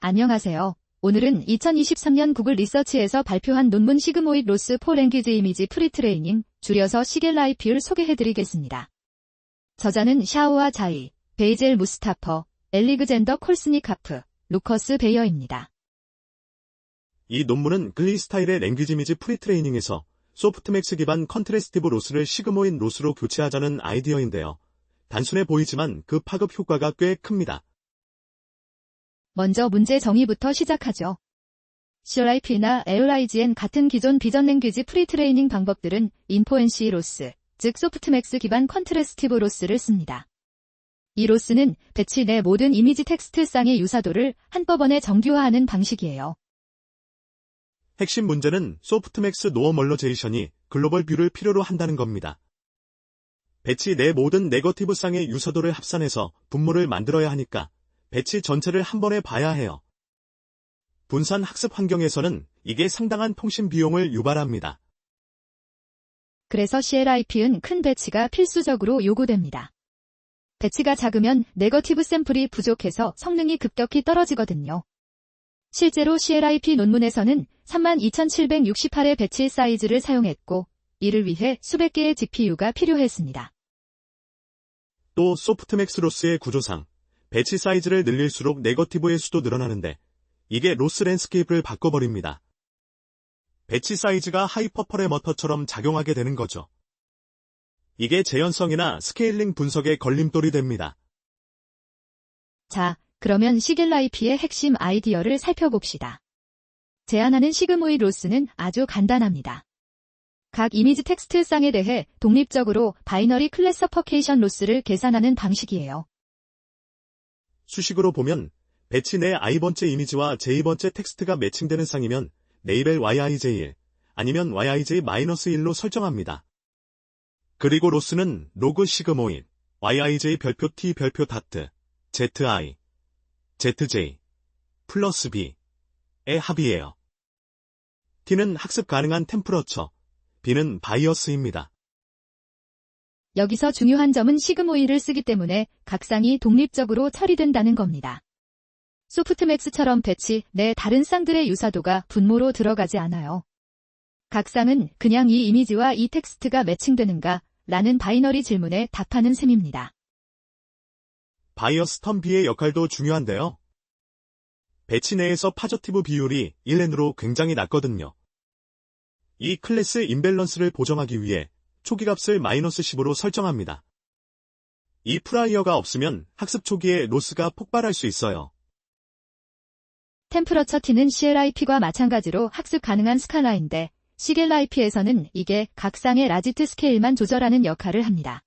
안녕하세요. 오늘은 2023년 구글 리서치에서 발표한 논문 시그모이드 로스 포 랭귀지 이미지 프리트레이닝, 줄여서 시겔라이피를 소개해드리겠습니다. 저자는 샤오아 자이, 베이젤 무스타퍼, 엘리그젠더 콜스니카프, 루커스 베이어입니다. 이 논문은 글리 스타일의 랭귀지 이미지 프리트레이닝에서 소프트맥스 기반 컨트래스티브 로스를 시그모이드 로스로 교체하자는 아이디어인데요. 단순해 보이지만 그 파급 효과가 꽤 큽니다. 먼저 문제 정의부터 시작하죠. CLIP나 LIGN 같은 기존 비전 랭귀지 프리트레이닝 방법들은 인포엔시 로스, 즉 소프트맥스 기반 컨트래스티브 로스를 씁니다. 이 로스는 배치 내 모든 이미지 텍스트쌍의 유사도를 한꺼번에 정규화하는 방식이에요. 핵심 문제는 소프트맥스 노멀러제이션이 글로벌 뷰를 필요로 한다는 겁니다. 배치 내 모든 네거티브 쌍의 유사도를 합산해서 분모를 만들어야 하니까 배치 전체를 한 번에 봐야 해요. 분산 학습 환경에서는 이게 상당한 통신 비용을 유발합니다. 그래서 CLIP은 큰 배치가 필수적으로 요구됩니다. 배치가 작으면 네거티브 샘플이 부족해서 성능이 급격히 떨어지거든요. 실제로 CLIP 논문에서는 32,768의 배치 사이즈를 사용했고, 이를 위해 수백 개의 GPU가 필요했습니다. 또 소프트맥스 로스의 구조상 배치 사이즈를 늘릴수록 네거티브의 수도 늘어나는데 이게 로스 랜스케이프를 바꿔버립니다. 배치 사이즈가 하이퍼퍼레머터처럼 작용하게 되는 거죠. 이게 재현성이나 스케일링 분석에 걸림돌이 됩니다. 자, 그러면 시겔라이피의 핵심 아이디어를 살펴봅시다. 제안하는 시그모이드 로스는 아주 간단합니다. 각 이미지 텍스트 쌍에 대해 독립적으로 바이너리 클래서퍼케이션 로스를 계산하는 방식이에요. 수식으로 보면 배치 내 i번째 이미지와 j2번째 텍스트가 매칭되는 쌍이면 레이벨 yij1 아니면 yij-1로 설정합니다. 그리고 로스는 로그 시그모이드, yij 별표 t 별표 다트, zi, zj, 플러스 b의 합이에요. t는 학습 가능한 템퍼러처, b는 바이어스입니다. 여기서 중요한 점은 시그모이를 쓰기 때문에 각 쌍이 독립적으로 처리된다는 겁니다. 소프트맥스처럼 배치 내 다른 쌍들의 유사도가 분모로 들어가지 않아요. 각 쌍은 그냥 이 이미지와 이 텍스트가 매칭되는가 라는 바이너리 질문에 답하는 셈입니다. 바이어스 텀 b의 역할도 중요한데요. 배치 내에서 파저티브 비율이 1n으로 굉장히 낮거든요. 이 클래스 임밸런스를 보정하기 위해 초기값을 -10으로 설정합니다. 이 프라이어가 없으면 학습 초기에 로스가 폭발할 수 있어요. 템퍼러처 t는 CLIP과 마찬가지로 학습 가능한 스칼라인데 시겔라이피에서는 이게 각 쌍의 라지트 스케일만 조절하는 역할을 합니다.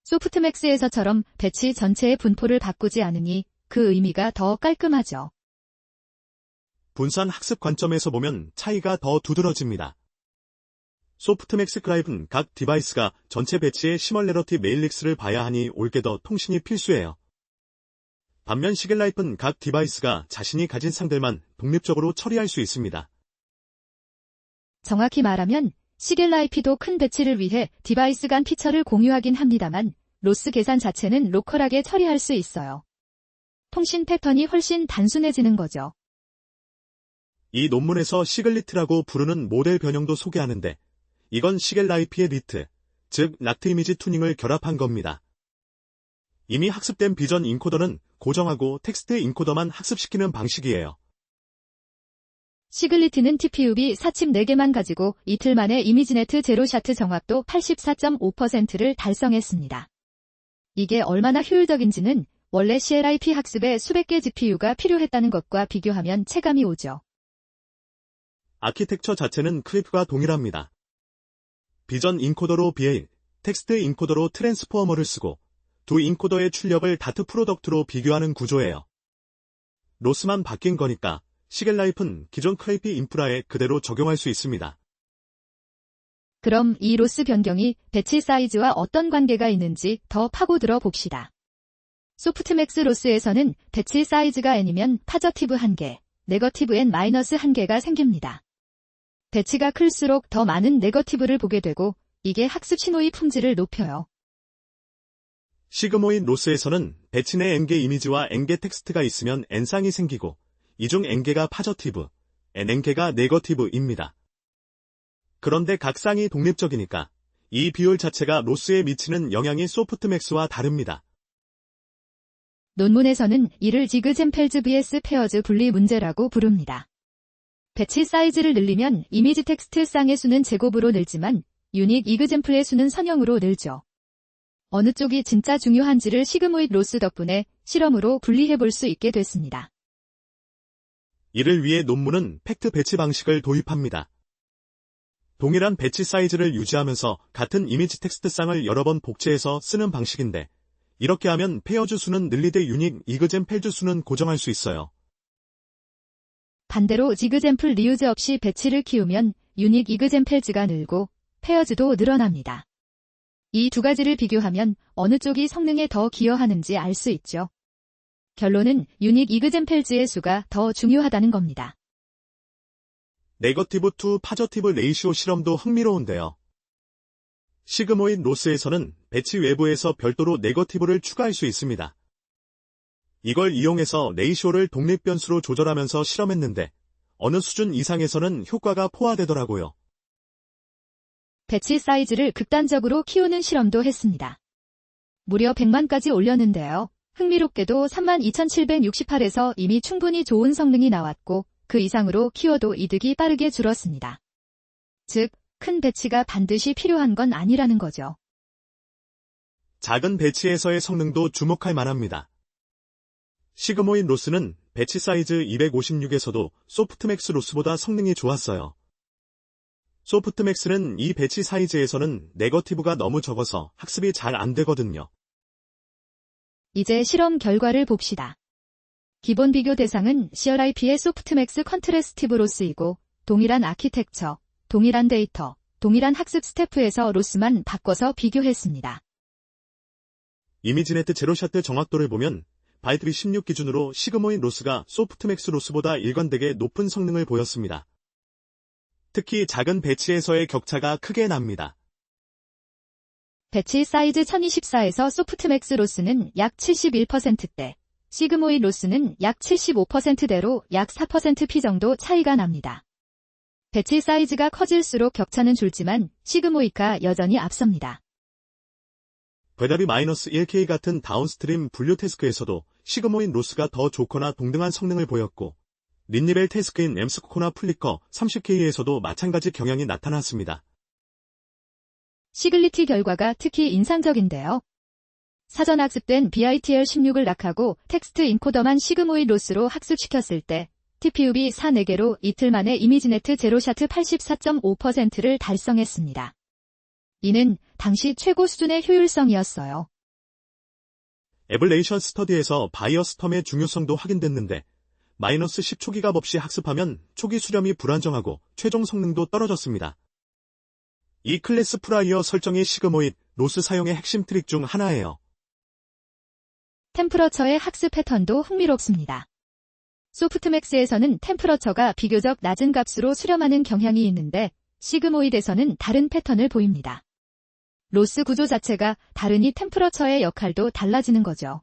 소프트맥스에서처럼 배치 전체의 분포를 바꾸지 않으니 그 의미가 더 깔끔하죠. 분산 학습 관점에서 보면 차이가 더 두드러집니다. 소프트맥스 크라이브는 각 디바이스가 전체 배치의 시멀레러티 메일릭스를 봐야 하니 올게 더 통신이 필수예요. 반면 시겔라이프는 각 디바이스가 자신이 가진 쌍들만 독립적으로 처리할 수 있습니다. 정확히 말하면 시겔라이피도 큰 배치를 위해 디바이스 간 피처를 공유하긴 합니다만 로스 계산 자체는 로컬하게 처리할 수 있어요. 통신 패턴이 훨씬 단순해지는 거죠. 이 논문에서 시글리트라고 부르는 모델 변형도 소개하는데 이건 시겔라이피의 리트, 즉 락트 이미지 투닝을 결합한 겁니다. 이미 학습된 비전 인코더는 고정하고 텍스트 인코더만 학습시키는 방식이에요. 시글리트는 TPUB 4칩 4개만 가지고 이틀 만에 이미지네트 제로샤트 정확도 84.5%를 달성했습니다. 이게 얼마나 효율적인지는 원래 CLIP 학습에 수백 개 GPU가 필요했다는 것과 비교하면 체감이 오죠. 아키텍처 자체는 크리프와 동일합니다. 비전 인코더로 BA, 텍스트 인코더로 트랜스포머를 쓰고 두 인코더의 출력을 다트 프로덕트로 비교하는 구조예요. 로스만 바뀐 거니까 시겔라이프는 기존 크레이피 인프라에 그대로 적용할 수 있습니다. 그럼 이 로스 변경이 배치 사이즈와 어떤 관계가 있는지 더 파고들어 봅시다. 소프트맥스 로스에서는 배치 사이즈가 n이면 파저티브 1개, 네거티브 n-1개가 생깁니다. 배치가 클수록 더 많은 네거티브를 보게 되고 이게 학습 신호의 품질을 높여요. 시그모이드 로스에서는 배치 내 n개 이미지와 n개 텍스트가 있으면 n쌍이 생기고 이 중 N개가 파저티브, N개가 네거티브입니다. 그런데 각 쌍이 독립적이니까 이 비율 자체가 로스에 미치는 영향이 소프트맥스와 다릅니다. 논문에서는 이를 지그젠펠즈 vs 페어즈 분리 문제라고 부릅니다. 배치 사이즈를 늘리면 이미지 텍스트 쌍의 수는 제곱으로 늘지만 유닉 이그젠플의 수는 선형으로 늘죠. 어느 쪽이 진짜 중요한지를 시그모이드 로스 덕분에 실험으로 분리해 볼 수 있게 됐습니다. 이를 위해 논문은 팩트 배치 방식을 도입합니다. 동일한 배치 사이즈를 유지하면서 같은 이미지 텍스트 쌍을 여러 번 복제해서 쓰는 방식인데, 이렇게 하면 페어즈 수는 늘리되 유닉 이그젠펠즈 수는 고정할 수 있어요. 반대로 지그젠플 리유즈 없이 배치를 키우면 유닉 이그젠펠즈가 늘고 페어즈도 늘어납니다. 이 두 가지를 비교하면 어느 쪽이 성능에 더 기여하는지 알 수 있죠. 결론은 유닉 이그젠펠즈의 수가 더 중요하다는 겁니다. 네거티브 투 파저티브 레이시오 실험도 흥미로운데요. 시그모이드 로스에서는 배치 외부에서 별도로 네거티브를 추가할 수 있습니다. 이걸 이용해서 레이시오를 독립변수로 조절하면서 실험했는데 어느 수준 이상에서는 효과가 포화되더라고요. 배치 사이즈를 극단적으로 키우는 실험도 했습니다. 무려 100만까지 올렸는데요. 흥미롭게도 32,768에서 이미 충분히 좋은 성능이 나왔고 그 이상으로 키워도 이득이 빠르게 줄었습니다. 즉, 큰 배치가 반드시 필요한 건 아니라는 거죠. 작은 배치에서의 성능도 주목할 만합니다. 시그모이드 로스는 배치 사이즈 256에서도 소프트맥스 로스보다 성능이 좋았어요. 소프트맥스는 이 배치 사이즈에서는 네거티브가 너무 적어서 학습이 잘 안 되거든요. 이제 실험 결과를 봅시다. 기본 비교 대상은 CRIP의 소프트맥스 컨트래스티브 로스이고 동일한 아키텍처, 동일한 데이터, 동일한 학습 스태프에서 로스만 바꿔서 비교했습니다. 이미지네트 제로샷 정확도를 보면 바이트비 16 기준으로 시그모이드 로스가 소프트맥스 로스보다 일관되게 높은 성능을 보였습니다. 특히 작은 배치에서의 격차가 크게 납니다. 배치 사이즈 1024에서 소프트맥스 로스는 약 71%대, 시그모이드 로스는 약 75%대로 약 4%p 정도 차이가 납니다. 배치 사이즈가 커질수록 격차는 줄지만 시그모이드가 여전히 앞섭니다. 배답이 -1K 같은 다운스트림 분류 태스크에서도 시그모이드 로스가 더 좋거나 동등한 성능을 보였고, 린니벨 태스크인 엠스코나 플리커 30K에서도 마찬가지 경향이 나타났습니다. 시글리티 결과가 특히 인상적인데요. 사전 학습된 BITL 16을 낙하고 텍스트 인코더만 시그모이드 로스로 학습시켰을 때 TPUB 4개로 이틀 만에 이미지네트 제로샤트 84.5%를 달성했습니다. 이는 당시 최고 수준의 효율성이었어요. 에블레이션 스터디에서 바이어스 텀의 중요성도 확인됐는데 -10 초기값 없이 학습하면 초기 수렴이 불안정하고 최종 성능도 떨어졌습니다. 이 클래스 프라이어 설정이 시그모이드 로스 사용의 핵심 트릭 중 하나예요. 템프러처의 학습 패턴도 흥미롭습니다. 소프트맥스에서는 템프러처가 비교적 낮은 값으로 수렴하는 경향이 있는데 시그모이드에서는 다른 패턴을 보입니다. 로스 구조 자체가 다르니 템프러처의 역할도 달라지는 거죠.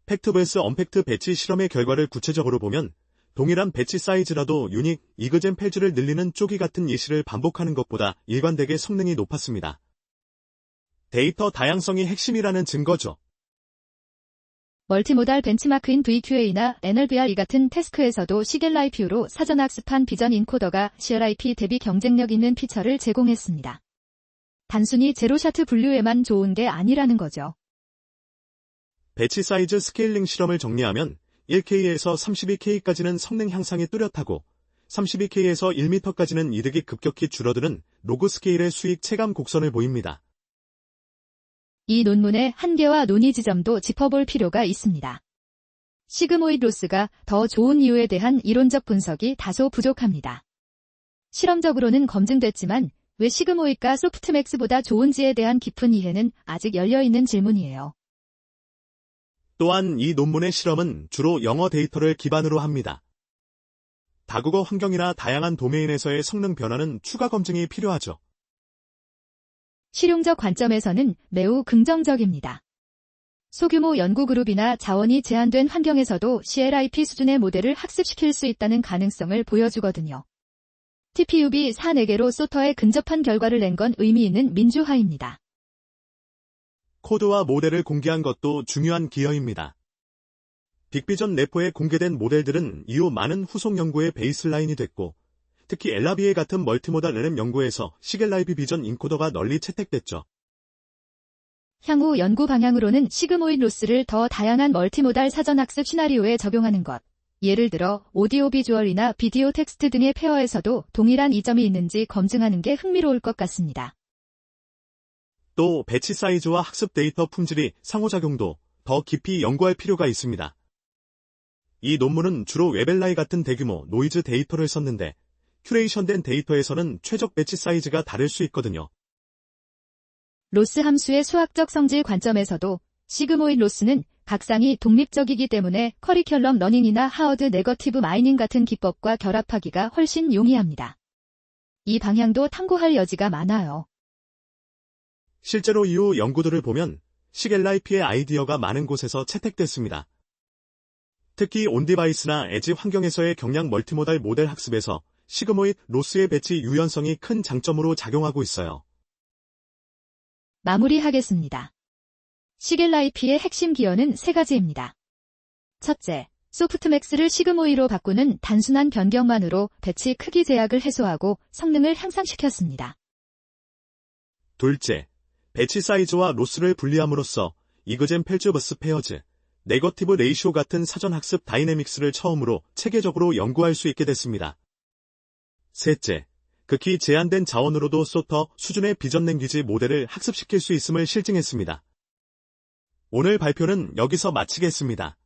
팩트 vs 언팩트 배치 실험의 결과를 구체적으로 보면 동일한 배치 사이즈라도 유닉 이그젠펠즈를 늘리는 쪼기 같은 예시를 반복하는 것보다 일관되게 성능이 높았습니다. 데이터 다양성이 핵심이라는 증거죠. 멀티모달 벤치마크인 VQA나 NLBRE 같은 태스크에서도 시겔라이퓨로 사전 학습한 비전 인코더가 CRIP 대비 경쟁력 있는 피처를 제공했습니다. 단순히 제로샤트 분류에만 좋은 게 아니라는 거죠. 배치 사이즈 스케일링 실험을 정리하면 1K에서 32K까지는 성능 향상이 뚜렷하고 32K에서 1m까지는 이득이 급격히 줄어드는 로그 스케일의 수익 체감 곡선을 보입니다. 이 논문의 한계와 논의 지점도 짚어볼 필요가 있습니다. 시그모이드 로스가 더 좋은 이유에 대한 이론적 분석이 다소 부족합니다. 실험적으로는 검증됐지만 왜 시그모이드가 소프트맥스보다 좋은지에 대한 깊은 이해는 아직 열려있는 질문이에요. 또한 이 논문의 실험은 주로 영어 데이터를 기반으로 합니다. 다국어 환경이나 다양한 도메인에서의 성능 변화는 추가 검증이 필요하죠. 실용적 관점에서는 매우 긍정적입니다. 소규모 연구그룹이나 자원이 제한된 환경에서도 CLIP 수준의 모델을 학습시킬 수 있다는 가능성을 보여주거든요. TPUB 4-4개로 소터에 근접한 결과를 낸 건 의미 있는 민주화입니다. 코드와 모델을 공개한 것도 중요한 기여입니다. 빅비전 레포에 공개된 모델들은 이후 많은 후속 연구의 베이스라인이 됐고, 특히 엘라비에 같은 멀티모달 LM 연구에서 시겔라이브 비전 인코더가 널리 채택됐죠. 향후 연구 방향으로는 시그모이드 로스를 더 다양한 멀티모달 사전학습 시나리오에 적용하는 것, 예를 들어 오디오 비주얼이나 비디오 텍스트 등의 페어에서도 동일한 이점이 있는지 검증하는 게 흥미로울 것 같습니다. 또 배치 사이즈와 학습 데이터 품질이 상호작용도 더 깊이 연구할 필요가 있습니다. 이 논문은 주로 웹엘라이 같은 대규모 노이즈 데이터를 썼는데 큐레이션된 데이터에서는 최적 배치 사이즈가 다를 수 있거든요. 로스 함수의 수학적 성질 관점에서도 시그모이드 로스는 각상이 독립적이기 때문에 커리큘럼 러닝이나 하워드 네거티브 마이닝 같은 기법과 결합하기가 훨씬 용이합니다. 이 방향도 탐구할 여지가 많아요. 실제로 이후 연구들을 보면 시겔라이피의 아이디어가 많은 곳에서 채택됐습니다. 특히 온디바이스나 에지 환경에서의 경량 멀티모달 모델 학습에서 시그모이드 로스의 배치 유연성이 큰 장점으로 작용하고 있어요. 마무리하겠습니다. 시겔라이피의 핵심 기여는 3가지입니다. 첫째, 소프트맥스를 시그모이로 바꾸는 단순한 변경만으로 배치 크기 제약을 해소하고 성능을 향상시켰습니다. 둘째, 배치 사이즈와 로스를 분리함으로써 이그젠 펠즈버스 페어즈, 네거티브 레이쇼 같은 사전학습 다이내믹스를 처음으로 체계적으로 연구할 수 있게 됐습니다. 셋째, 극히 제한된 자원으로도 소터 수준의 비전 랭귀지 모델을 학습시킬 수 있음을 실증했습니다. 오늘 발표는 여기서 마치겠습니다.